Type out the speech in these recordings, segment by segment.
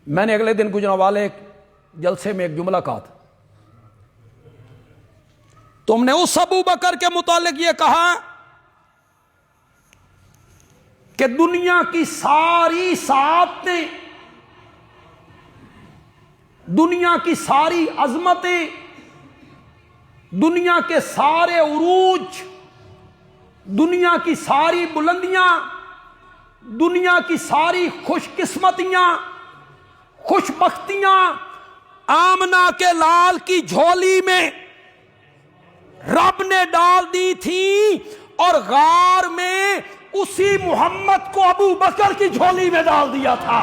میں نے اگلے دن گجرانوالے جلسے میں ایک جملہ کہا تھا، تم نے اس ابو بکر کے متعلق یہ کہا کہ دنیا کی ساری سعادتیں، دنیا کی ساری عظمتیں، دنیا کے سارے عروج، دنیا کی ساری بلندیاں، دنیا کی ساری خوش قسمتیاں، خوش بختیاں آمنہ کے لال کی جھولی میں رب نے ڈال دی تھی، اور غار میں اسی محمد کو ابو بکر کی جھولی میں ڈال دیا تھا۔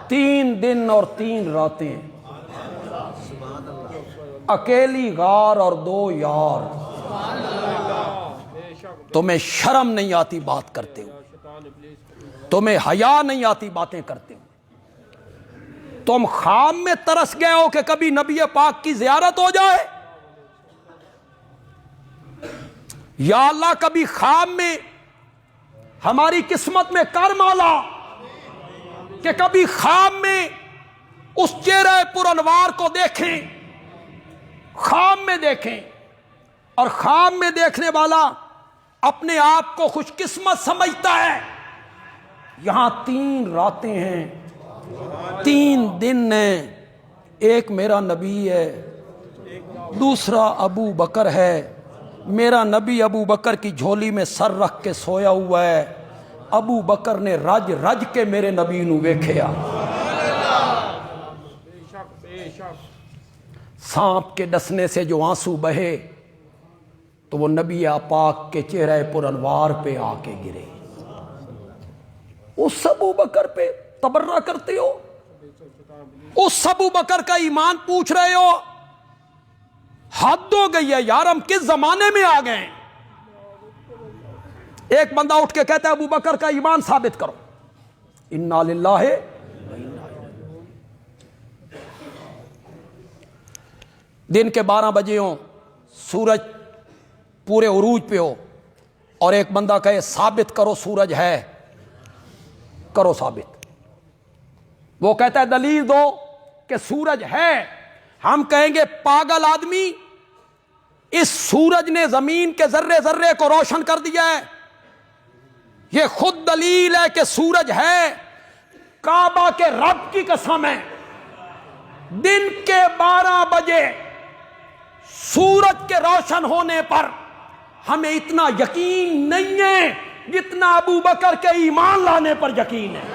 3 دن اور 3 راتیں، اکیلی غار اور 2 یار۔ تمہیں شرم نہیں آتی بات کرتے ہو، تمہیں حیا نہیں آتی باتیں کرتے ہو۔ تم خواب میں ترس گئے ہو کہ کبھی نبی پاک کی زیارت ہو جائے؟ یا اللہ کبھی خواب میں ہماری قسمت میں کر مولا کہ کبھی خواب میں اس چہرہ پر انوار کو دیکھیں، خواب میں دیکھیں۔ اور خواب میں دیکھنے والا اپنے آپ کو خوش قسمت سمجھتا ہے۔ یہاں 3 راتیں ہیں، 3 دن ہیں، ایک میرا نبی ہے، دوسرا ابو بکر ہے۔ میرا نبی ابو بکر کی جھولی میں سر رکھ کے سویا ہوا ہے، ابو بکر نے رج رج کے میرے نبی نو ویکھیا۔ سانپ کے ڈسنے سے جو آنسو بہے تو وہ نبی پاک کے چہرے پر انوار پہ آ کے گرے۔ اس ابو بکر پہ تبرہ کرتے ہو، اس ابو بکر کا ایمان پوچھ رہے ہو؟ حد ہو گئی ہے یار، ہم کس زمانے میں آ گئے ہیں؟ ایک بندہ اٹھ کے کہتا ہے ابو بکر کا ایمان ثابت کرو، انا للہ۔ دن کے 12 بجے ہوں، سورج پورے عروج پہ ہو، اور ایک بندہ کہے ثابت کرو سورج ہے، کرو ثابت۔ وہ کہتا ہے دلیل دو کہ سورج ہے۔ ہم کہیں گے پاگل آدمی، اس سورج نے زمین کے ذرے ذرے کو روشن کر دیا ہے، یہ خود دلیل ہے کہ سورج ہے۔ کعبہ کے رب کی قسم ہے، دن کے 12 بجے سورج کے روشن ہونے پر ہمیں اتنا یقین نہیں ہے جتنا ابو بکر کے ایمان لانے پر یقین ہے۔